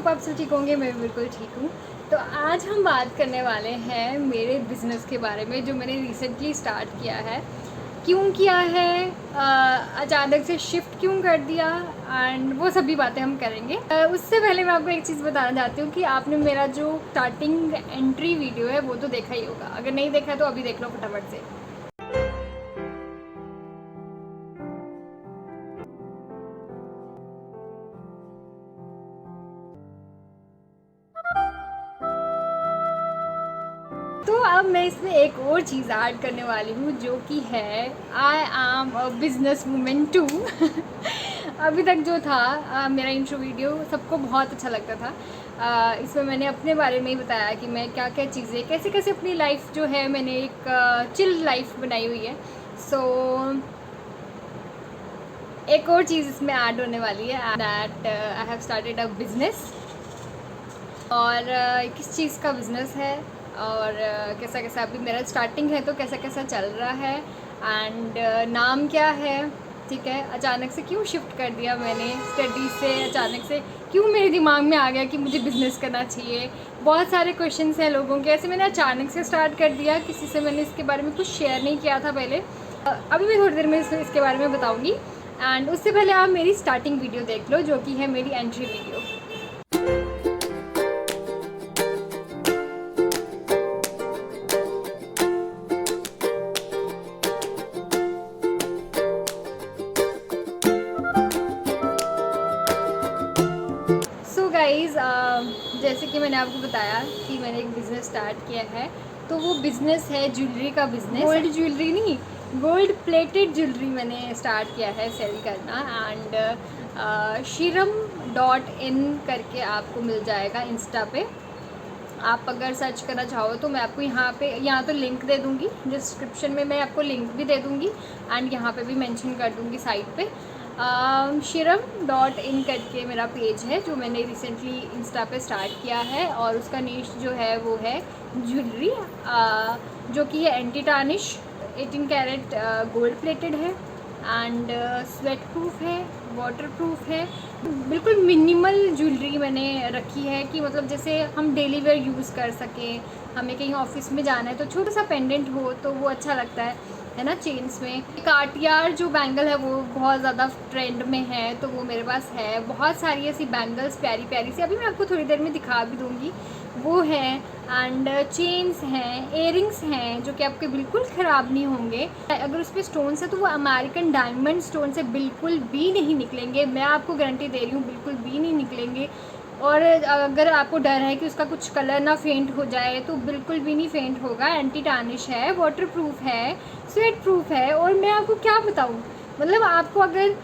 Hope आप सब ठीक होंगे। मैं भी बिल्कुल ठीक हूँ। तो आज हम बात करने वाले हैं मेरे बिज़नेस के बारे में जो मैंने रिसेंटली स्टार्ट किया है। क्यों किया है, अचानक से शिफ्ट क्यों कर दिया, एंड वो सभी बातें हम करेंगे। उससे पहले मैं आपको एक चीज़ बताना चाहती हूँ कि आपने मेरा जो स्टार्टिंग एंट्री वीडियो है वो तो देखा ही होगा। अगर नहीं देखा तो अभी देख लो फटाफट से। तो अब मैं इसमें एक और चीज़ ऐड करने वाली हूँ जो कि है I am a business woman too. अभी तक जो था मेरा इंट्रो वीडियो सबको बहुत अच्छा लगता था। इसमें मैंने अपने बारे में ही बताया कि मैं क्या क्या चीज़ें कैसे कैसे अपनी लाइफ जो है मैंने एक चिल लाइफ बनाई हुई है। सो एक और चीज़ इसमें ऐड होने वाली है that I have started a business. और किस चीज़ का बिज़नेस है और कैसा कैसा अभी मेरा स्टार्टिंग है तो कैसा कैसा चल रहा है, एंड नाम क्या है, ठीक है। अचानक से क्यों शिफ्ट कर दिया मैंने स्टडी से, अचानक से क्यों मेरे दिमाग में आ गया कि मुझे बिज़नेस करना चाहिए। बहुत सारे क्वेश्चंस हैं लोगों के, ऐसे मैंने अचानक से स्टार्ट कर दिया, किसी से मैंने इसके बारे में कुछ शेयर नहीं किया था पहले। अभी मैं थोड़ी देर में इसके बारे में बताऊँगी। एंड उससे पहले आप मेरी स्टार्टिंग वीडियो देख लो जो कि है मेरी एंट्री वीडियो। सो गाइज़, जैसे कि मैंने आपको बताया कि मैंने एक बिज़नेस स्टार्ट किया है। तो वो बिज़नेस है ज्वेलरी का बिज़नेस। गोल्ड ज्वेलरी नहीं, गोल्ड प्लेटेड ज्वेलरी मैंने स्टार्ट किया है सेल करना। एंड shiram.in करके आपको मिल जाएगा इंस्टा पे। आप अगर सर्च करना चाहो तो मैं आपको यहाँ तो लिंक दे दूँगी, डिस्क्रिप्शन में मैं आपको लिंक भी दे दूँगी एंड यहाँ पे भी मेंशन कर दूँगी साइट पे। shiram.in करके मेरा पेज है जो मैंने रिसेंटली इंस्टा पे स्टार्ट किया है, और उसका नीश जो है वो है ज्वेलरी, जो कि है anti tarnish 18 carat gold plated है एंड स्वेट प्रूफ है, वाटर प्रूफ है। बिल्कुल मिनिमल ज्वेलरी मैंने रखी है कि मतलब जैसे हम डेली वेयर यूज़ कर सकें। हमें कहीं ऑफिस में जाना है तो छोटा सा पेंडेंट हो तो वो अच्छा लगता है ना। चेन्स में कार्टियार जो बैंगल है वो बहुत ज़्यादा ट्रेंड में है, तो वो मेरे पास है। बहुत सारी ऐसी बैंगल्स प्यारी प्यारी सी, अभी मैं आपको थोड़ी देर में दिखा भी दूँगी, वो है। एंड चेन्स हैं, इयरिंग्स हैं जो कि आपके बिल्कुल ख़राब नहीं होंगे। अगर उस पर स्टोन्स है तो वो अमेरिकन डायमंड स्टोन से बिल्कुल भी नहीं निकलेंगे, मैं आपको गारंटी दे रही हूँ, बिल्कुल भी नहीं निकलेंगे। और अगर आपको डर है कि उसका कुछ कलर ना फेंट हो जाए तो बिल्कुल भी नहीं फेंट होगा। एंटी टार्निश है, वाटर प्रूफ है, स्वेट प्रूफ है। और मैं आपको क्या बताऊँ, मतलब आपको अगर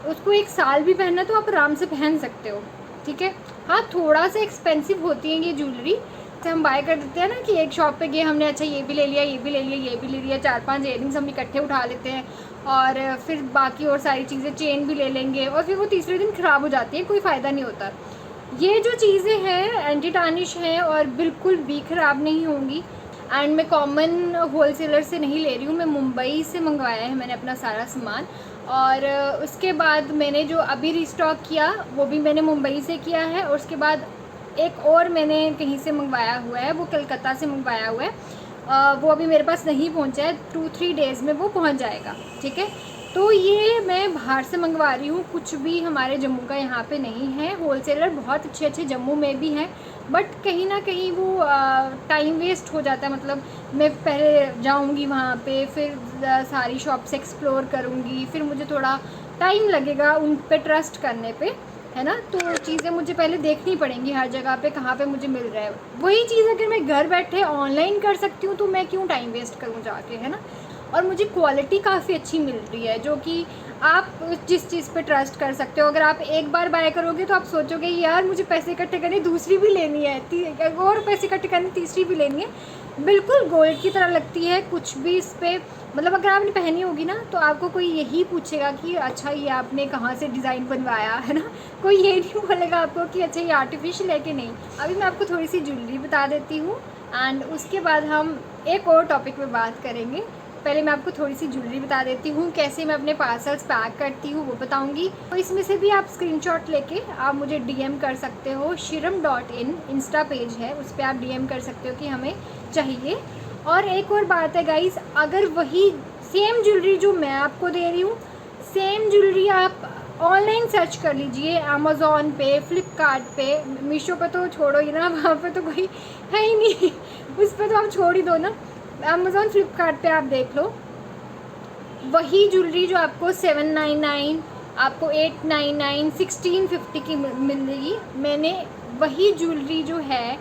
उसको 1 साल भी पहनना तो आप आराम से पहन सकते हो, ठीक है। हाँ, थोड़ा सा एक्सपेंसिव होती है ये ज्वेलरी। जैसे हम बाय कर देते हैं ना कि एक शॉप पे गए हमने, अच्छा ये भी ले लिया, ये भी ले लिया, ये भी ले लिया, 4-5 इयरिंग्स हम इकट्ठे उठा लेते हैं और फिर बाकी और सारी चीज़ें चेन भी ले लेंगे और फिर वो तीसरे दिन ख़राब हो जाती है, कोई फ़ायदा नहीं होता। ये जो चीज़ें हैं एंटी टार्निश हैं और बिल्कुल भी ख़राब नहीं होंगी। एंड मैं कॉमन होलसेलर से नहीं ले रही हूँ, मैं मुंबई से मंगवाया है मैंने अपना सारा सामान। और उसके बाद मैंने जो अभी रिस्टॉक किया वो भी मैंने मुंबई से किया है, और उसके बाद एक और मैंने कहीं से मंगवाया हुआ है, वो कलकत्ता से मंगवाया हुआ है। वो अभी मेरे पास नहीं पहुँचा है, 2-3 डेज़ में वो पहुँच जाएगा, ठीक है। तो ये मैं बाहर से मंगवा रही हूँ, कुछ भी हमारे जम्मू का यहाँ पे नहीं है। होलसेलर बहुत अच्छे अच्छे जम्मू में भी हैं, बट कहीं ना कहीं वो टाइम वेस्ट हो जाता है। मतलब मैं पहले जाऊँगी वहाँ पे, फिर सारी शॉप्स एक्सप्लोर करूँगी, फिर मुझे थोड़ा टाइम लगेगा उन पे ट्रस्ट करने पे, है ना। तो चीज़ें मुझे पहले देखनी पड़ेंगी हर जगह पे कहाँ पे मुझे मिल रहा है। वही चीज़ अगर मैं घर बैठे ऑनलाइन कर सकती हूँ तो मैं क्यों टाइम वेस्ट करूँ जाके, है ना। और मुझे क्वालिटी काफ़ी अच्छी मिल रही है जो कि आप जिस चीज़ पे ट्रस्ट कर सकते हो। अगर आप एक बार बाय करोगे तो आप सोचोगे यार मुझे पैसे इकट्ठे करने, दूसरी भी लेनी है, और पैसे इकट्ठे करने, तीसरी भी लेनी है। बिल्कुल गोल्ड की तरह लगती है, कुछ भी इस पर मतलब अगर आपने पहनी होगी ना तो आपको कोई यही पूछेगा कि अच्छा ये आपने कहाँ से डिज़ाइन बनवाया, है ना। कोई ये नहीं बोलेगा आपको कि अच्छा ये आर्टिफिशियल है कि नहीं। अभी मैं आपको थोड़ी सी ज्वेलरी बता देती हूँ एंड उसके बाद हम एक और टॉपिक पे बात करेंगे पहले मैं आपको थोड़ी सी ज्वेलरी बता देती हूँ, कैसे मैं अपने पार्सल्स पैक करती हूँ वो बताऊँगी। तो इसमें से भी आप स्क्रीनशॉट लेके आप मुझे DM कर सकते हो। shiram.in इंस्टा पेज है, उस पर आप DM कर सकते हो कि हमें चाहिए। और एक और बात है गाइस, अगर वही सेम ज्वेलरी जो मैं आपको दे रही हूँ, सेम ज्वेलरी आप ऑनलाइन सर्च कर लीजिए, अमेज़ॉन पे, फ्लिपकार्ट पे, मीशो पे तो छोड़ो ही ना, वहाँ पे तो कोई है ही नहीं उस पर तो आप छोड़ ही दो ना। अमेज़ॉन फ्लिपकार्ट पे आप देख लो, वही ज्वेलरी जो आपको 799, आपको 899, 1650 की मिलेगी, मैंने वही ज्वेलरी जो है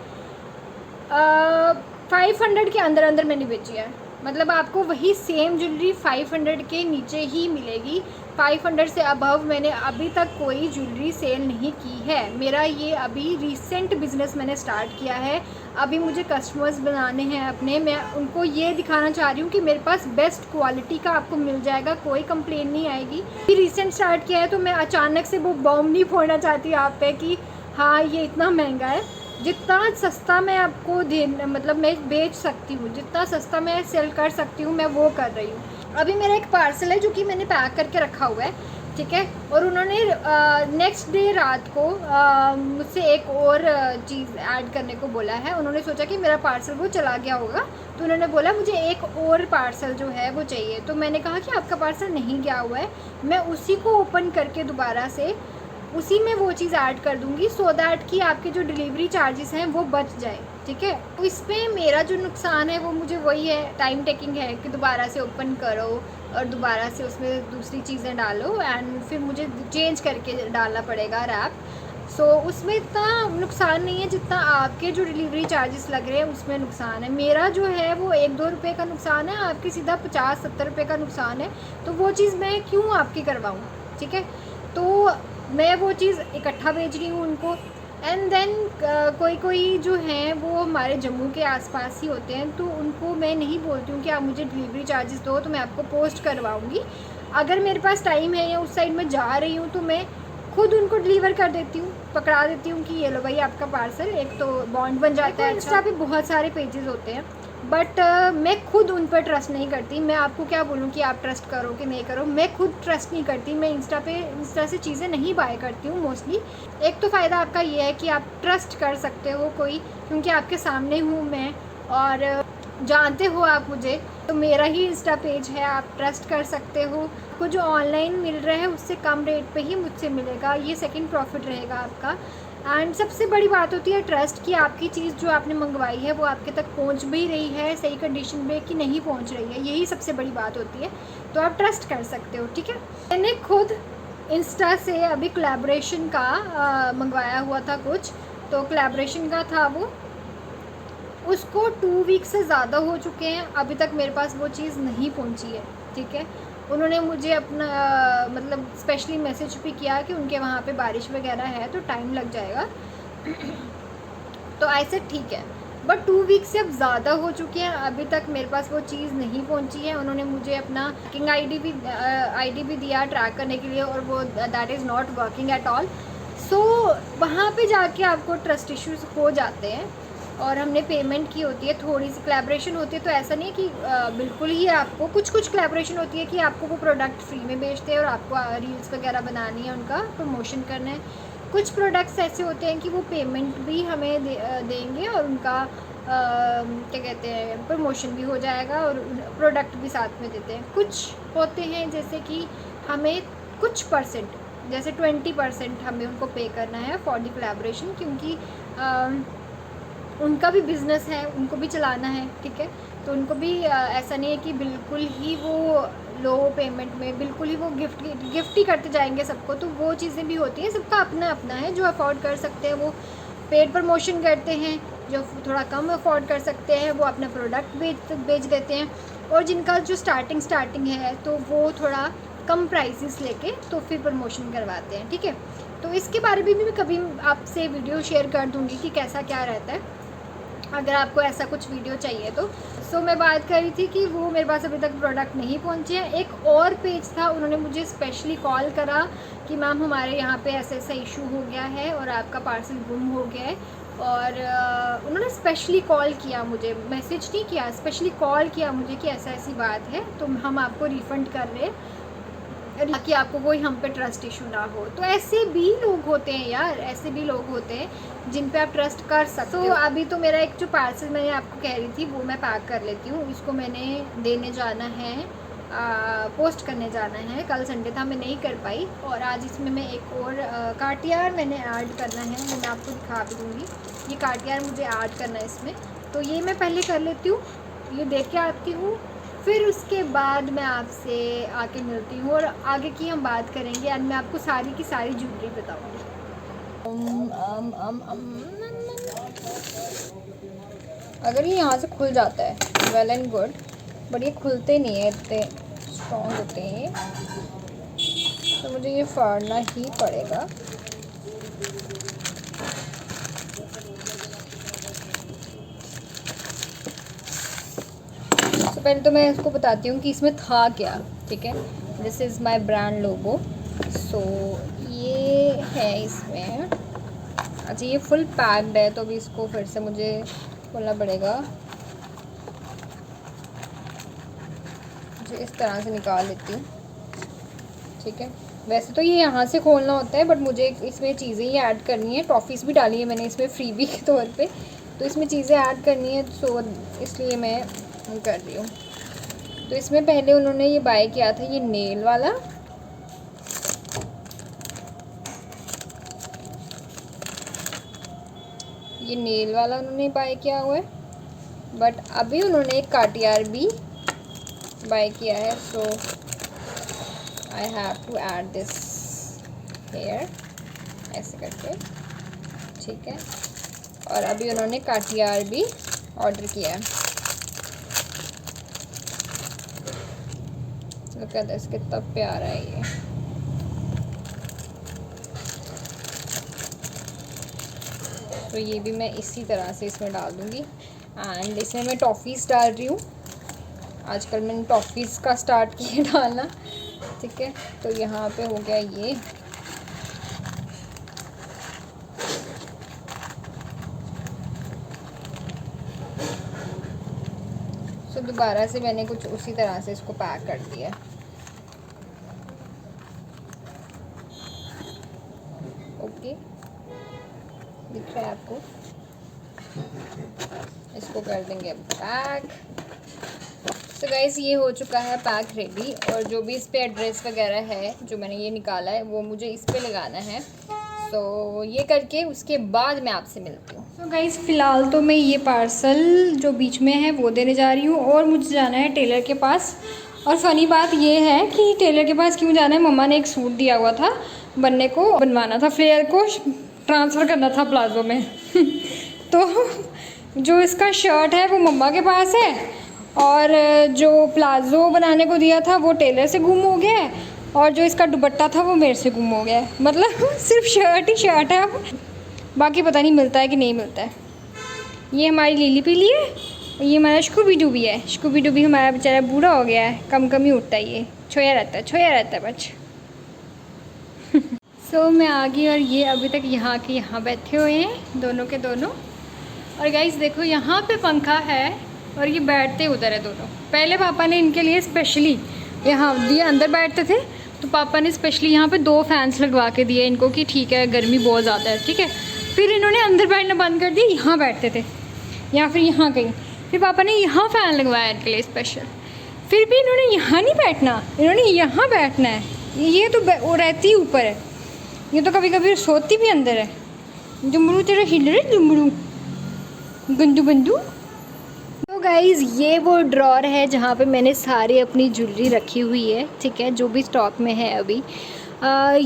500 के अंदर अंदर मैंने बेची है। मतलब आपको वही सेम ज्वेलरी 500 के नीचे ही मिलेगी। 500 से अबव मैंने अभी तक कोई ज्वेलरी सेल नहीं की है। मेरा ये अभी रिसेंट बिज़नेस मैंने स्टार्ट किया है। अभी मुझे कस्टमर्स बनाने हैं अपने, मैं उनको ये दिखाना चाह रही हूँ कि मेरे पास बेस्ट क्वालिटी का आपको मिल जाएगा, कोई कंप्लेन नहीं आएगी। रिसेंट स्टार्ट किया है तो मैं अचानक से वो बॉम्ब नहीं फोड़ना चाहती आप पे कि हाँ ये इतना महंगा है। जितना सस्ता मैं आपको मतलब मैं बेच सकती हूँ, जितना सस्ता मैं सेल कर सकती हूँ, मैं वो कर रही हूँ। अभी मेरा एक पार्सल है जो कि मैंने पैक करके रखा हुआ है, ठीक है। और उन्होंने नेक्स्ट डे रात को मुझसे एक और चीज़ ऐड करने को बोला है। उन्होंने सोचा कि मेरा पार्सल वो चला गया होगा, तो उन्होंने बोला मुझे एक और पार्सल जो है वो चाहिए। तो मैंने कहा कि आपका पार्सल नहीं गया हुआ है, मैं उसी को ओपन करके दोबारा से उसी में वो चीज़ ऐड कर दूंगी, सो दैट कि आपके जो डिलीवरी चार्जेस हैं वो बच जाए, ठीक है। तो इसमें मेरा जो नुकसान है वो मुझे वही है, टाइम टेकिंग है कि दोबारा से ओपन करो और दोबारा से उसमें दूसरी चीज़ें डालो एंड फिर मुझे चेंज करके डालना पड़ेगा रैप। सो उसमें इतना नुकसान नहीं है जितना आपके जो डिलीवरी चार्जेस लग रहे हैं उसमें नुकसान है। मेरा जो है वो 1-2 रुपये का नुकसान है, आपकी सीधा 50-70 रुपये का नुकसान है। तो वो चीज़ मैं क्यों आपकी करवाऊँ, ठीक है। तो मैं वो चीज़ इकट्ठा बेच रही हूँ उनको। एंड देन कोई जो हैं वो हमारे जम्मू के आसपास ही होते हैं, तो उनको मैं नहीं बोलती हूँ कि आप मुझे डिलीवरी चार्जेस दो तो मैं आपको पोस्ट करवाऊँगी। अगर मेरे पास टाइम है या उस साइड में जा रही हूँ तो मैं खुद उनको डिलीवर कर देती हूँ, पकड़ा देती हूँ कि ये लो भाई आपका पार्सल। एक तो बॉन्ड बन जाता है। इंस्टा पे बहुत सारे पेजेस होते हैं, बट मैं खुद उन पर ट्रस्ट नहीं करती। मैं आपको क्या बोलूँ कि आप ट्रस्ट करो कि नहीं करो, मैं खुद ट्रस्ट नहीं करती। मैं इंस्टा से चीज़ें नहीं बाय करती हूँ मोस्टली। एक तो फ़ायदा आपका ये है कि आप ट्रस्ट कर सकते हो कोई, क्योंकि आपके सामने हूँ मैं और जानते हो आप मुझे, तो मेरा ही इंस्टा पेज है, आप ट्रस्ट कर सकते हो। आपको जो ऑनलाइन मिल रहा है उससे कम रेट पे ही मुझसे मिलेगा, ये सेकंड प्रॉफिट रहेगा आपका। एंड सबसे बड़ी बात होती है ट्रस्ट, कि आपकी चीज़ जो आपने मंगवाई है वो आपके तक पहुंच भी रही है सही कंडीशन में कि नहीं पहुंच रही है, यही सबसे बड़ी बात होती है। तो आप ट्रस्ट कर सकते हो, ठीक है। मैंने खुद इंस्टा से अभी कोलैबोरेशन का मंगवाया हुआ था कुछ, तो कोलैबोरेशन का था वो, उसको 2 वीक से ज़्यादा हो चुके हैं, अभी तक मेरे पास वो चीज़ नहीं पहुंची है, ठीक है। उन्होंने मुझे अपना मतलब स्पेशली मैसेज भी किया कि उनके वहाँ पे बारिश वगैरह है तो टाइम लग जाएगा तो ऐसे ठीक है, बट 2 वीक से अब ज़्यादा हो चुके हैं, अभी तक मेरे पास वो चीज़ नहीं पहुंची है। उन्होंने मुझे अपना ट्रैकिंग आईडी भी दिया ट्रैक करने के लिए, और वो that is not working at all. So वहाँ पे जाके आपको ट्रस्ट इश्यूज़ हो जाते हैं। और हमने पेमेंट की होती है, थोड़ी सी कोलैबोरेशन होती है, तो ऐसा नहीं है कि बिल्कुल ही आपको, कुछ कोलैबोरेशन होती है कि आपको वो प्रोडक्ट फ्री में बेचते हैं और आपको रील्स वगैरह बनानी है, उनका प्रमोशन करना है। कुछ प्रोडक्ट्स ऐसे होते हैं कि वो पेमेंट भी हमें देंगे और उनका क्या कहते हैं प्रमोशन भी हो जाएगा और प्रोडक्ट भी साथ में देते हैं। कुछ होते हैं जैसे कि हमें कुछ परसेंट, जैसे 20% हमें उनको पे करना है फॉर द कोलैबोरेशन, क्योंकि उनका भी बिज़नेस है, उनको भी चलाना है, ठीक है। तो उनको भी ऐसा नहीं है कि बिल्कुल ही वो लो पेमेंट में बिल्कुल ही वो गिफ्ट ही करते जाएंगे सबको, तो वो चीज़ें भी होती हैं। सबका अपना अपना है, जो अफोर्ड कर सकते हैं वो पेड प्रमोशन करते हैं, जो थोड़ा कम अफोर्ड कर सकते हैं वो अपना प्रोडक्ट बेच देते हैं, और जिनका जो स्टार्टिंग है तो वो थोड़ा कम प्राइसेस लेके तो फिर प्रमोशन करवाते हैं, ठीक है। तो इसके बारे में भी मैं कभी आपसे वीडियो शेयर कर दूँगी कि कैसा क्या रहता है। अगर आपको ऐसा कुछ वीडियो चाहिए तो। सो मैं बात कर रही थी कि वो मेरे पास अभी तक प्रोडक्ट नहीं पहुंचे हैं। एक और पेज था, उन्होंने मुझे स्पेशली कॉल करा कि मैम हमारे यहाँ पे ऐसा ऐसा इशू हो गया है और आपका पार्सल गुम हो गया है। और उन्होंने स्पेशली कॉल किया मुझे, मैसेज नहीं किया, स्पेशली कॉल किया मुझे कि ऐसा ऐसी बात है तो हम आपको रिफ़ंड कर रहे हैं ताकि आपको कोई हम पे ट्रस्ट इशू ना हो। तो ऐसे भी लोग होते हैं यार, ऐसे भी लोग होते हैं जिन पे आप ट्रस्ट कर सकते हो। तो अभी तो मेरा एक जो पार्सल मैंने आपको कह रही थी वो मैं पैक कर लेती हूँ। इसको मैंने देने जाना है, पोस्ट करने जाना है। कल संडे था, मैं नहीं कर पाई। और आज इसमें मैं एक और कार्टियार मैंने ऐड करना है, मैं आपको दिखा भी दूँगी। ये कार्टियार मुझे ऐड करना है इसमें, तो ये मैं पहले कर लेती हूँ, ये देख के आती हूँ। फिर उसके बाद मैं आपसे आके मिलती हूँ और आगे की हम बात करेंगे और मैं आपको सारी की सारी ज्वेलरी बताऊँगी। अगर ये यहाँ से खुल जाता है वेल एंड गुड, बट ये खुलते नहीं है, इतने स्ट्रॉन्ग होते हैं, तो मुझे ये फाड़ना ही पड़ेगा। तो पहले तो मैं इसको बताती हूँ कि इसमें था क्या, ठीक है। This is my brand logo. So ये है इसमें। अच्छा, ये फुल पैक्ड है, तो अभी इसको फिर से मुझे खोलना पड़ेगा। मुझे इस तरह से निकाल लेती हूँ, ठीक है। वैसे तो ये यहाँ से खोलना होता है, बट मुझे इसमें चीज़ें ही ऐड करनी है। टॉफ़ीज़ भी डाली है मैंने इसमें फ्रीबी के तौर पे, तो इसमें चीज़ें ऐड करनी है, सो इसलिए मैं कर रही हूँ। तो इसमें पहले उन्होंने ये बाय किया था, ये नेल वाला, ये नेल वाला उन्होंने बाय किया हुआ है। बट अभी उन्होंने एक कार्टियार भी बाय किया है, so I have to add this here, ऐसे करके, ठीक है। और अभी उन्होंने कार्टियार भी ऑर्डर किया है। लुक एट दिस, कितना प्यारा है ये। तो ये भी मैं इसी तरह से इसमें डाल दूँगी। एंड इसमें मैं टॉफ़ीज़ डाल रही हूँ। आजकल मैंने टॉफ़ीज़ का स्टार्ट किया डालना, ठीक है। तो यहाँ पे हो गया ये। तो दोबारा से मैंने कुछ उसी तरह से इसको पैक कर दिया। ओके, दिख रहा है आपको? इसको कर देंगे पैक। तो गाइस, ये हो चुका है पैक रेडी। और जो भी इस पे एड्रेस वगैरह है जो मैंने ये निकाला है, वो मुझे इस पे लगाना है। तो ये करके उसके बाद मैं आपसे मिलती हूँ। तो गाइस, फ़िलहाल तो मैं ये पार्सल जो बीच में है वो देने जा रही हूँ, और मुझे जाना है टेलर के पास। और फ़नी बात ये है कि टेलर के पास क्यों जाना है, मम्मा ने एक सूट दिया हुआ था बनने को, बनवाना था, फ्लेयर को ट्रांसफ़र करना था प्लाज़ो में तो जो इसका शर्ट है वो मम्मा के पास है, और जो प्लाज़ो बनाने को दिया था वो टेलर से गुम हो गया है, और जो इसका दुपट्टा था वो मेरे से गुम हो गया है। मतलब सिर्फ शर्ट ही शर्ट है, अब बाकी पता नहीं मिलता है कि नहीं मिलता है। ये हमारी लीली पीली है, और ये हमारा स्कूबी डूबी है। स्कूबी डूबी हमारा बेचारा बूढ़ा हो गया है, कम कम ही उठता है, ये छोया रहता है बच सो मैं आ गई, और ये अभी तक यहाँ के यहाँ बैठे हुए हैं, दोनों के दोनों। और गाइस देखो, यहाँ पे पंखा है और ये बैठते उधर है दोनों। पहले पापा ने इनके लिए स्पेशली यहाँ दिए, अंदर बैठते थे, तो पापा ने स्पेशली यहाँ पे 2 फैंस लगवा के दिए इनको कि ठीक है गर्मी बहुत ज़्यादा है, ठीक है। फिर इन्होंने अंदर बैठना बंद कर दिया, यहाँ बैठते थे या फिर यहाँ कहीं। फिर पापा ने यहाँ फ़ैन लगवाया इनके लिए स्पेशल। फिर भी इन्होंने यहाँ नहीं बैठना, इन्होंने यहाँ बैठना है। ये तो वो रहती ऊपर है, ये तो कभी कभी सोती भी अंदर है। जुमरू तेरा हिल रहे, जुमरू गंदू बंदू। तो गाइज़, ये वो ड्रॉर है जहाँ पे मैंने सारी अपनी ज्वेलरी रखी हुई है, ठीक है, जो भी स्टॉक में है अभी।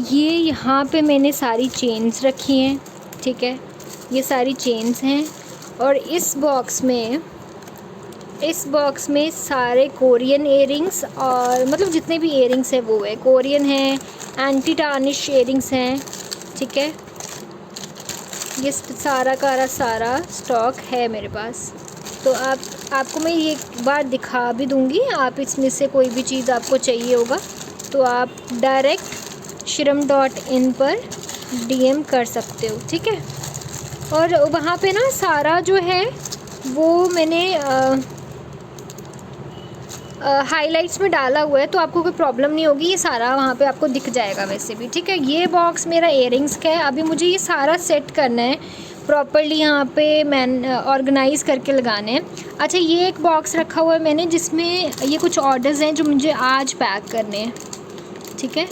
ये यहाँ पे मैंने सारी चेन्स रखी हैं, ठीक है, ये सारी चेन्स हैं। और इस बॉक्स में सारे कोरियन इयरिंग्स, और मतलब जितने भी इयरिंग्स हैं वो है कोरियन हैं, एंटी टार्निश इयरिंग्स हैं, ठीक है। ये सारा का सारा स्टॉक है मेरे पास। तो आपको मैं ये एक बार दिखा भी दूँगी। आप इसमें से कोई भी चीज़ आपको चाहिए होगा तो आप डायरेक्ट shriram.in पर DM कर सकते हो, ठीक है। और वहाँ पे ना सारा जो है वो मैंने हाइलाइट्स में डाला हुआ है, तो आपको कोई प्रॉब्लम नहीं होगी। ये सारा वहाँ पे आपको दिख जाएगा वैसे भी, ठीक है। ये बॉक्स मेरा इयररिंग्स का है। अभी मुझे ये सारा सेट करना है प्रॉपर्ली, यहाँ पे मैं ऑर्गेनाइज़ करके लगाने हैं। अच्छा, ये एक बॉक्स रखा हुआ है मैंने, जिसमें ये कुछ ऑर्डर्स हैं जो मुझे आज पैक करने हैं, ठीक है।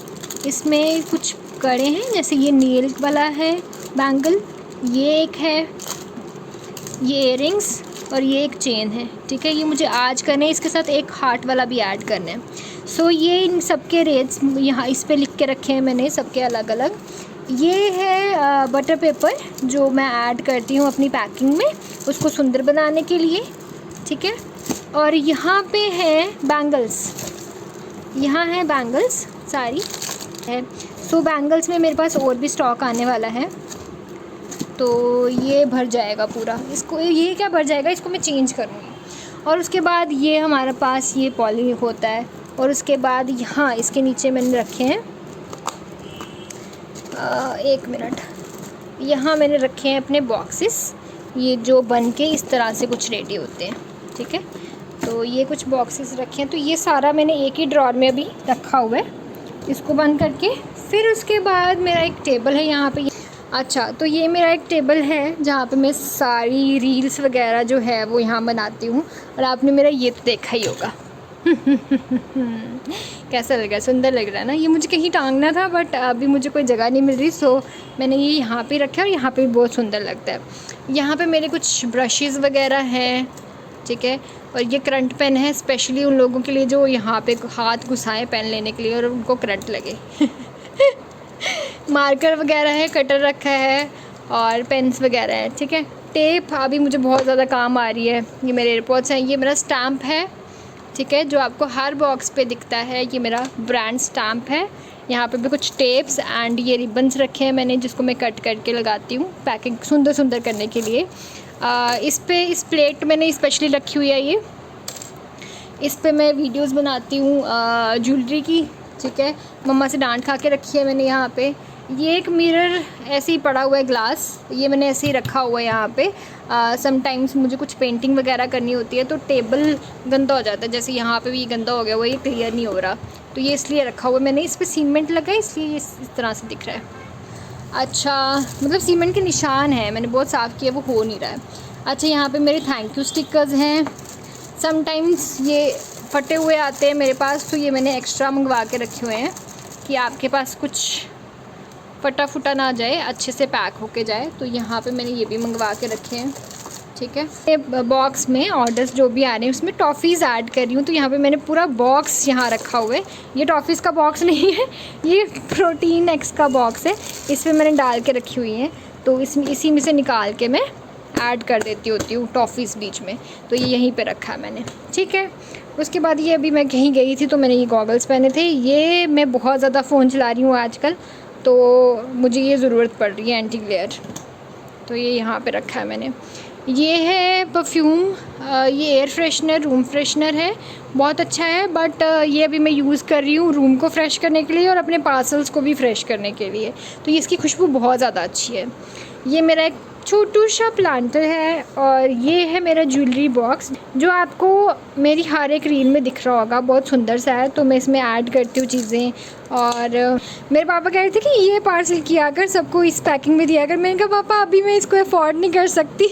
इसमें कुछ कड़े हैं, जैसे ये नील वाला है बैंगल, ये एक है, ये इयररिंग्स और ये एक चेन है, ठीक है। ये मुझे आज करने हैं। इसके साथ एक हार्ट वाला भी ऐड करना है। सो ये इन सब के रेट्स यहाँ इस पे लिख के रखे हैं मैंने, सबके अलग अलग। ये है बटर पेपर जो मैं ऐड करती हूँ अपनी पैकिंग में, उसको सुंदर बनाने के लिए, ठीक है। और यहाँ पे है बैंगल्स, यहाँ है बैंगल्स सारी है। सो बैंगल्स में मेरे पास और भी स्टॉक आने वाला है, तो ये भर जाएगा पूरा। इसको ये क्या भर जाएगा, इसको मैं चेंज करूँगी। और उसके बाद ये हमारे पास ये पॉली होता है। और उसके बाद यहाँ इसके नीचे मैंने रखे हैं एक मिनट, यहाँ मैंने रखे हैं अपने बॉक्सेस, ये जो बन के इस तरह से कुछ रेडी होते हैं, ठीक है। तो ये कुछ बॉक्सेस रखे हैं। तो ये सारा मैंने एक ही ड्रॉर में अभी रखा हुआ है, इसको बंद करके। फिर उसके बाद मेरा एक टेबल है यहाँ पे। अच्छा, तो ये मेरा एक टेबल है जहाँ पे मैं सारी रील्स वगैरह जो है वो यहाँ बनाती हूँ। और आपने मेरा ये तो देखा ही होगा। कैसा लग रहा है, सुंदर लग रहा है ना। ये मुझे कहीं टांगना था बट अभी मुझे कोई जगह नहीं मिल रही, सो मैंने ये यहाँ पे रखा है। और यहाँ पे भी बहुत सुंदर लगता है। यहाँ पे मेरे कुछ ब्रशेस वगैरह हैं, ठीक है। और ये करंट पेन है, स्पेशली उन लोगों के लिए जो यहाँ पे हाथ घुसाएं पेन लेने के लिए और उनको करंट लगे। मार्कर वगैरह है, कटर रखा है और पेन्स वगैरह है, ठीक है। टेप अभी मुझे बहुत ज़्यादा काम आ रही है। ये मेरे एयरपॉड्स हैं, ये मेरा स्टैम्प है, ठीक है, जो आपको हर बॉक्स पे दिखता है। ये मेरा ब्रांड स्टैम्प है। यहाँ पे भी कुछ टेप्स एंड ये रिबन्स रखे हैं मैंने, जिसको मैं कट करके लगाती हूँ पैकिंग सुंदर सुंदर करने के लिए। इस प्लेट मैंने स्पेशली रखी हुई है। ये इस पे मैं वीडियोस बनाती हूँ ज्वेलरी की, ठीक है। मम्मा से डांट खा के रखी है मैंने यहाँ पे। ये एक मिरर ऐसे ही पड़ा हुआ है, ग्लास, ये मैंने ऐसे ही रखा हुआ है यहाँ पे। समटाइम्स मुझे कुछ पेंटिंग वगैरह करनी होती है तो टेबल गंदा हो जाता है, जैसे यहाँ पे भी ये गंदा हो गया हुआ, ये क्लियर नहीं हो रहा, तो ये इसलिए रखा हुआ है मैंने। इस पर सीमेंट लगा है इसलिए ये इस तरह से दिख रहा है। अच्छा, मतलब सीमेंट के निशान हैं, मैंने बहुत साफ़ किया, वो हो नहीं रहा है। अच्छा, यहाँ पे मेरे थैंक यू स्टिकर्स हैं। समटाइम्स ये फटे हुए आते हैं मेरे पास, तो ये मैंने एक्स्ट्रा मंगवा के रखे हुए हैं कि आपके पास कुछ फटा फुटा ना जाए, अच्छे से पैक होके जाए। तो यहाँ पे मैंने ये भी मंगवा के रखे हैं, ठीक है। ये बॉक्स में ऑर्डर्स जो भी आ रहे हैं उसमें टॉफ़ीज़ ऐड कर रही हूँ, तो यहाँ पे मैंने पूरा बॉक्स यहाँ रखा हुआ है। ये टॉफ़ीज़ का बॉक्स नहीं है, ये प्रोटीन एक्स का बॉक्स है, इसमें मैंने डाल के रखी हुई हैं। तो इसी में से निकाल के मैं ऐड कर देती होती हूँ टॉफ़ीज़ बीच में, तो ये यहीं पे रखा है मैंने, ठीक है। उसके बाद ये अभी मैं कहीं गई थी तो मैंने ये गॉगल्स पहने थे। ये मैं बहुत ज़्यादा फ़ोन चला रही हूँ आजकल, तो मुझे ये ज़रूरत पड़ रही है एंटी ग्लेयर, तो ये यहाँ पे रखा है मैंने। ये है परफ्यूम, ये एयर फ्रेशनर, रूम फ्रेशनर है, बहुत अच्छा है। बट ये अभी मैं यूज़ कर रही हूँ रूम को फ्रेश करने के लिए और अपने पार्सल्स को भी फ्रेश करने के लिए, तो इसकी खुशबू बहुत ज़्यादा अच्छी है। ये मेरा एक छोटू सा प्लांटर है। और ये है मेरा ज्वेलरी बॉक्स, जो आपको मेरी हर एक रील में दिख रहा होगा, बहुत सुंदर सा है। तो मैं इसमें ऐड करती हूँ चीज़ें। और मेरे पापा कह रहे थे कि ये पार्सल किया कर, सबको इस पैकिंग में दिया कर। मैंने कहा पापा अभी मैं इसको अफोर्ड नहीं कर सकती।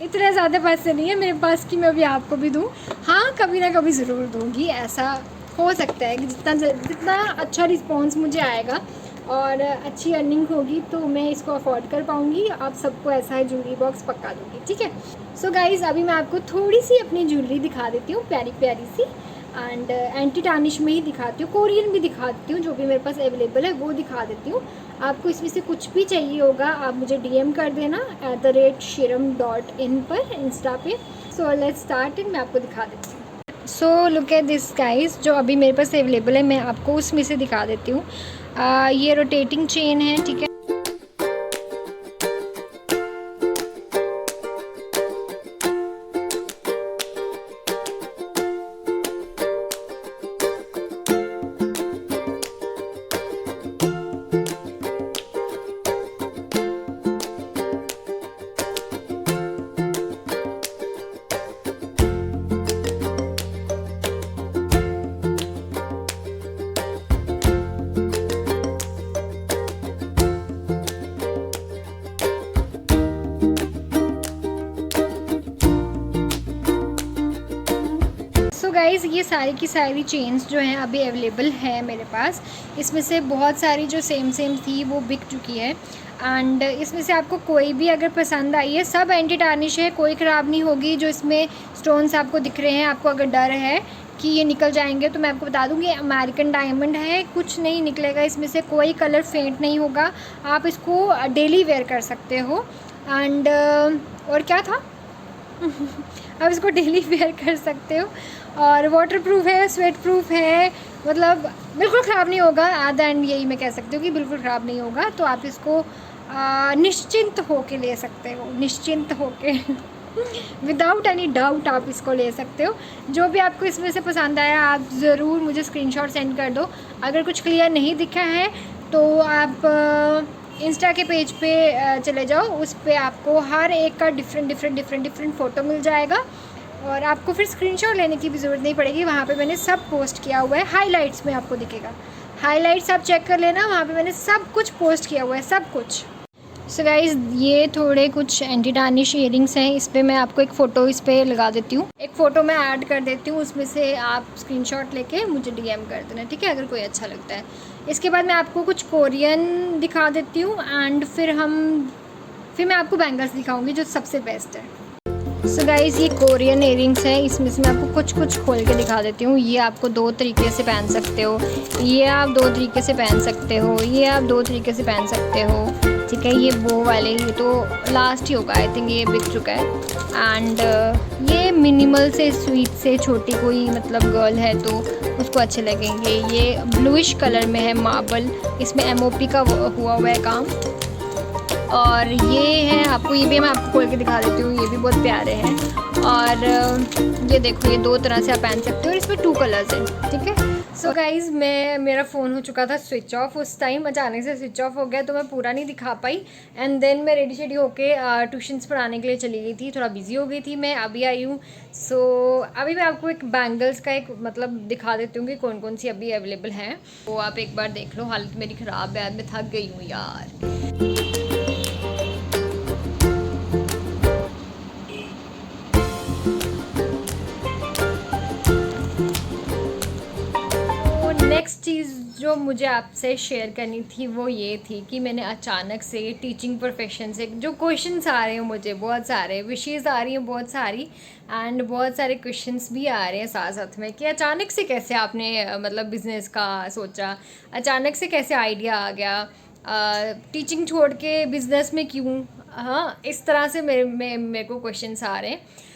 इतने ज़्यादा पैसे नहीं है मेरे पास कि मैं अभी आपको भी दूँ। हाँ, कभी ना कभी ज़रूर दूँगी, ऐसा हो सकता है कि जितना अच्छा रिस्पॉन्स मुझे आएगा और अच्छी अर्निंग होगी तो मैं इसको अफोर्ड कर पाऊँगी। आप सबको ऐसा है ज्वेलरी बॉक्स पक्का दूँगी, ठीक है। सो गाइज़, अभी मैं आपको थोड़ी सी अपनी ज्वेलरी दिखा देती हूँ, प्यारी प्यारी सी, एंड एंटी टार्निश में ही दिखाती हूँ, कोरियन भी दिखाती हूँ, जो भी मेरे पास अवेलेबल है वो दिखा देती हूँ। आपको इसमें से कुछ भी चाहिए होगा आप मुझे DM कर देना @shriram.in पर इंस्टा पे। सो लेट्स स्टार्ट एंड मैं आपको दिखा देती हूँ। So look at this guys, जो अभी मेरे पास अवेलेबल है मैं आपको उसमें से दिखा देती हूँ। ये रोटेटिंग चेन है, ठीक है। गाइज़ ये सारी की सारी चेन्स जो हैं अभी अवेलेबल है मेरे पास। इसमें से बहुत सारी जो सेम सेम थी वो बिक चुकी है, एंड इसमें से आपको कोई भी अगर पसंद आई है, सब एंटी टार्निश है, कोई ख़राब नहीं होगी। जो इसमें स्टोन्स आपको दिख रहे हैं, आपको अगर डर है कि ये निकल जाएंगे, तो मैं आपको बता दूँगी अमेरिकन डायमंड है, कुछ नहीं निकलेगा इसमें से, कोई कलर फेंट नहीं होगा। आप इसको डेली वेयर कर सकते हो। एंड और क्या था आप इसको डेली वेयर कर सकते हो, और वाटर प्रूफ है, स्वेट प्रूफ है, मतलब बिल्कुल ख़राब नहीं होगा। एट द एंड यही मैं कह सकती हूँ कि बिल्कुल ख़राब नहीं होगा। तो आप इसको निश्चिंत होके ले सकते हो, निश्चिंत होके विदाउट एनी डाउट आप इसको ले सकते हो। जो भी आपको इसमें से पसंद आया आप ज़रूर मुझे स्क्रीनशॉट सेंड कर दो। अगर कुछ क्लियर नहीं दिखा है तो आप इंस्टा के पेज पे चले जाओ, उस पे आपको हर एक का डिफरेंट फ़ोटो मिल जाएगा, और आपको फिर स्क्रीनशॉट लेने की भी ज़रूरत नहीं पड़ेगी। वहाँ पे मैंने सब पोस्ट किया हुआ है, हाइलाइट्स में आपको दिखेगा, हाइलाइट्स आप चेक कर लेना, वहाँ पे मैंने सब कुछ पोस्ट किया हुआ है, सब कुछ। सो गाइज़ ये थोड़े कुछ एंटी टार्निश ईयरिंग्स हैं, इस पर मैं आपको एक फ़ोटो इस पर लगा देती हूँ, एक फ़ोटो मैं ऐड कर देती हूँ, उसमें से आप स्क्रीनशॉट लेके मुझे डीएम कर देना, ठीक है, अगर कोई अच्छा लगता है। इसके बाद मैं आपको कुछ कोरियन दिखा देती हूँ, एंड फिर मैं आपको बैंगल्स दिखाऊँगी जो सबसे बेस्ट है। सो गाइज़ ये कोरियन ईयरिंग्स हैं, इसमें से मैं आपको कुछ खोल के दिखा देती हूँ। ये आपको 2 तरीके से पहन सकते हो, ये आप 2 तरीके से पहन सकते हो, ये आप 2 तरीके से पहन सकते हो, ठीक है। ये वो वाले, ये तो लास्ट ही होगा, आई थिंक ये बिक चुका है। एंड ये मिनिमल से स्वीट से छोटी कोई मतलब गर्ल है तो उसको अच्छे लगेंगे। ये ब्लूइश कलर में है, मार्बल, इसमें MOP का हुआ है काम। और ये है आपको, ये भी मैं आपको खोल के दिखा देती हूँ, ये भी बहुत प्यारे हैं। और ये देखो, ये 2 तरह से आप पहन सकते हो, और इसमें 2 कलर्स हैं, ठीक है। सो गाइज़ मेरा फ़ोन हो चुका था स्विच ऑफ, उस टाइम अचानक से स्विच ऑफ हो गया तो मैं पूरा नहीं दिखा पाई। एंड देन मैं रेडी शेडी होके ट्यूशन्स पढ़ाने के लिए चली गई थी, थोड़ा बिजी हो गई थी मैं, अभी आई हूँ। सो अभी मैं आपको एक बैंगल्स का एक मतलब दिखा देती हूँ कि कौन कौन सी अभी अवेलेबल हैं, तो आप एक बार देख लो। हालत मेरी ख़राब है, मैं थक गई हूँ यार। नेक्स्ट चीज़ जो मुझे आपसे शेयर करनी थी वो ये थी कि मैंने अचानक से टीचिंग प्रोफेशन से जो क्वेश्चंस आ रहे हैं, मुझे बहुत सारे विशेज़ आ रही हैं, बहुत सारी, एंड बहुत सारे क्वेश्चंस भी आ रहे हैं साथ साथ में कि अचानक से कैसे आपने मतलब बिज़नेस का सोचा, अचानक से कैसे आइडिया आ गया, टीचिंग छोड़ के बिज़नेस में क्यों, हाँ, इस तरह से मेरे को क्वेश्चंस आ रहे हैं।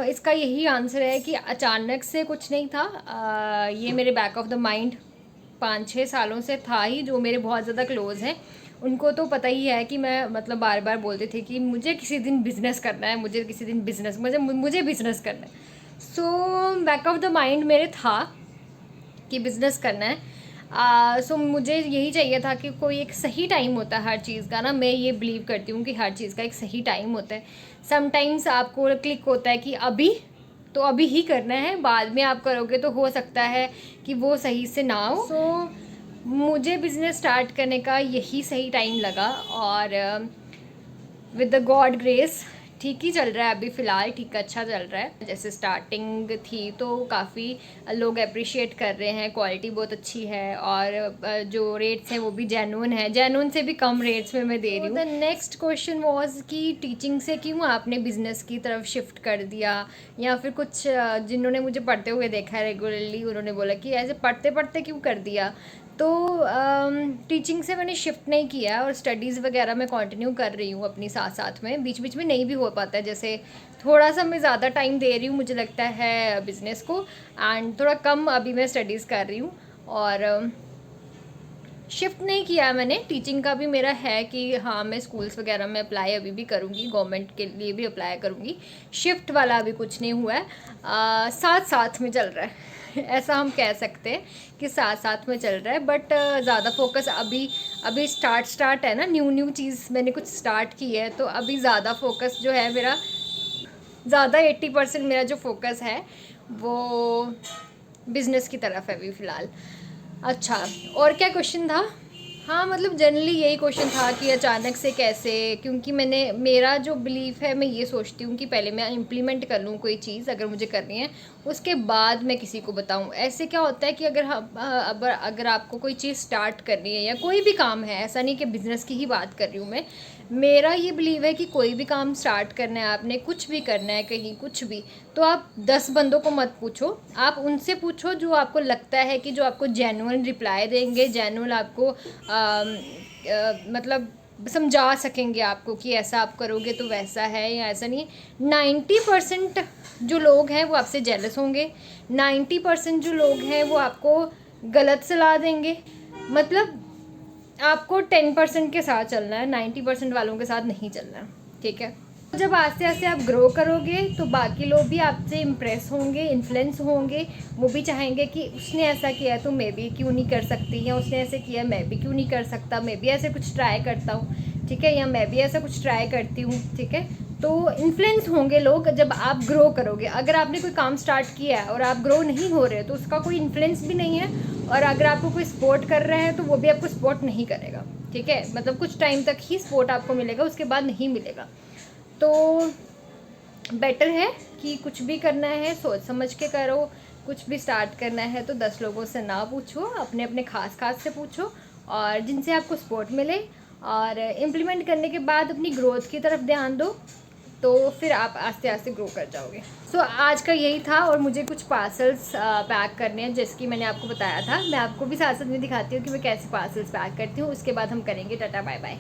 इसका यही आंसर है कि अचानक से कुछ नहीं था। ये मेरे बैक ऑफ द माइंड 5-6 सालों से था ही। जो मेरे बहुत ज़्यादा क्लोज़ हैं उनको तो पता ही है कि मैं मतलब बार बार बोलते थे कि मुझे किसी दिन बिज़नेस करना है, मुझे किसी दिन बिज़नेस मुझे बिज़नेस करना है। बैक ऑफ द माइंड मेरे था कि बिज़नेस करना है। मुझे यही चाहिए था कि कोई एक सही टाइम होता है हर चीज़ का ना, मैं ये बिलीव करती हूँ कि हर चीज़ का एक सही टाइम होता है। समटाइम्स आपको क्लिक होता है कि अभी ही करना है, बाद में आप करोगे तो हो सकता है कि वो सही से ना हो। मुझे बिज़नेस स्टार्ट करने का यही सही टाइम लगा, और विद द गॉड ग्रेस ठीक ही चल रहा है अभी फ़िलहाल, ठीक अच्छा चल रहा है। जैसे स्टार्टिंग थी तो काफ़ी लोग अप्रिशिएट कर रहे हैं, क्वालिटी बहुत अच्छी है, और जो रेट्स हैं वो भी जेन्युइन है, जेन्युइन से भी कम रेट्स में मैं दे रही हूँ। द नेक्स्ट क्वेश्चन वाज कि टीचिंग से क्यों आपने बिज़नेस की तरफ शिफ्ट कर दिया, या फिर कुछ जिन्होंने मुझे पढ़ते हुए देखा है रेगुलरली उन्होंने बोला कि ऐसे पढ़ते पढ़ते क्यों कर दिया। तो टीचिंग से मैंने शिफ्ट नहीं किया, और स्टडीज़ वगैरह मैं कंटिन्यू कर रही हूँ अपनी साथ साथ में, बीच बीच में नहीं भी हो पाता है। जैसे थोड़ा सा मैं ज़्यादा टाइम दे रही हूँ मुझे लगता है बिज़नेस को, एंड थोड़ा कम अभी मैं स्टडीज़ कर रही हूँ, और शिफ्ट नहीं किया मैंने। टीचिंग का भी मेरा है कि हाँ मैं स्कूल्स वगैरह में अप्लाई अभी भी करूँगी, गवर्नमेंट के लिए भी अप्लाई करूँगी। शिफ्ट वाला अभी कुछ नहीं हुआ है, साथ साथ में चल रहा है ऐसा हम कह सकते हैं कि साथ साथ में चल रहा है। बट ज़्यादा फोकस अभी स्टार्ट है ना, न्यू चीज़ मैंने कुछ स्टार्ट की है, तो अभी ज़्यादा फोकस जो है मेरा, ज़्यादा 80% मेरा जो फोकस है वो बिज़नेस की तरफ है अभी फ़िलहाल। अच्छा, और क्या क्वेश्चन था? हाँ, मतलब जनरली यही क्वेश्चन था कि अचानक से कैसे, क्योंकि मेरा जो बिलीफ है, मैं ये सोचती हूँ कि पहले मैं इम्प्लीमेंट कर लूँ कोई चीज़ अगर मुझे करनी है, उसके बाद मैं किसी को बताऊँ। ऐसे क्या होता है कि अगर आपको कोई चीज़ स्टार्ट करनी है या कोई भी काम है, ऐसा नहीं कि बिज़नेस की ही बात कर रही हूँ मैं, मेरा ये बिलीव है कि कोई भी काम स्टार्ट करना है आपने, कुछ भी करना है कहीं कुछ भी, तो आप 10 बंदों को मत पूछो, आप उनसे पूछो जो आपको लगता है कि जो आपको जेन्युइन रिप्लाई देंगे, जेन्युइन आपको मतलब समझा सकेंगे आपको कि ऐसा आप करोगे तो वैसा है या ऐसा नहीं है। 90% जो लोग हैं वो आपसे जेलस होंगे, 90% जो लोग हैं वो आपको गलत सलाह देंगे। मतलब आपको 10% के साथ चलना है, 90% वालों के साथ नहीं चलना है, ठीक है। जब आस्ते आस्ते आप ग्रो करोगे तो बाकी लोग भी आपसे इम्प्रेस होंगे, इन्फ्लुएंस होंगे, वो भी चाहेंगे कि उसने ऐसा किया तो मैं भी क्यों नहीं कर सकती, या उसने ऐसे किया मैं भी क्यों नहीं कर सकता, मैं भी ऐसे कुछ ट्राई करता हूँ, ठीक है, या मैं भी ऐसा कुछ ट्राई करती हूँ, ठीक है। तो इन्फ्लुएंस होंगे लोग जब आप ग्रो करोगे। अगर आपने कोई काम स्टार्ट किया है और आप ग्रो नहीं हो रहे तो उसका कोई इन्फ्लुएंस भी नहीं है, और अगर आपको कोई सपोर्ट कर रहा है तो वो भी आपको सपोर्ट नहीं करेगा, ठीक है। मतलब कुछ टाइम तक ही सपोर्ट आपको मिलेगा, उसके बाद नहीं मिलेगा। तो बेटर है कि कुछ भी करना है सोच समझ के करो, कुछ भी स्टार्ट करना है तो 10 लोगों से ना पूछो, अपने अपने खास से पूछो, और जिनसे आपको सपोर्ट मिले, और इम्प्लीमेंट करने के बाद अपनी ग्रोथ की तरफ ध्यान दो, तो फिर आप आस्ते आस्ते ग्रो कर जाओगे। सो आज का यही था, और मुझे कुछ पार्सल्स पैक करने हैं, जैसे कि मैंने आपको बताया था। मैं आपको भी साथ साथ में दिखाती हूँ कि मैं कैसे पार्सल्स पैक करती हूँ। उसके बाद हम करेंगे tata bye bye.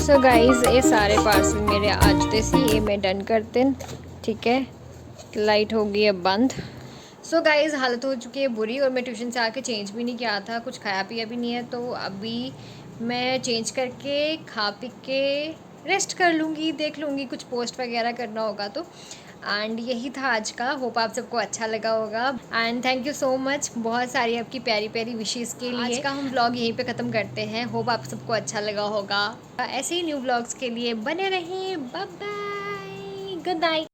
So guys ये सारे पार्सल मेरे आज ते सी, ये मैं डन करते हैं, ठीक है। लाइट हो गई है बंद। सो गाइज़ हालत हो चुकी है बुरी, और मैं ट्यूशन से आके चेंज भी नहीं किया था, कुछ खाया पिया भी नहीं है, तो अभी मैं चेंज करके खा पी के रेस्ट कर लूँगी, देख लूँगी कुछ पोस्ट वगैरह करना होगा तो। एंड यही था आज का, होप आप सबको अच्छा लगा होगा, and thank you so much बहुत सारी आपकी प्यारी प्यारी विशेज़ के लिए। आज का हम व्लॉग यहीं पे ख़त्म करते हैं, होप आप सबको अच्छा लगा होगा। ऐसे ही न्यू व्लॉग्स के लिए बने रहें, बाय बाय, गुड नाइट।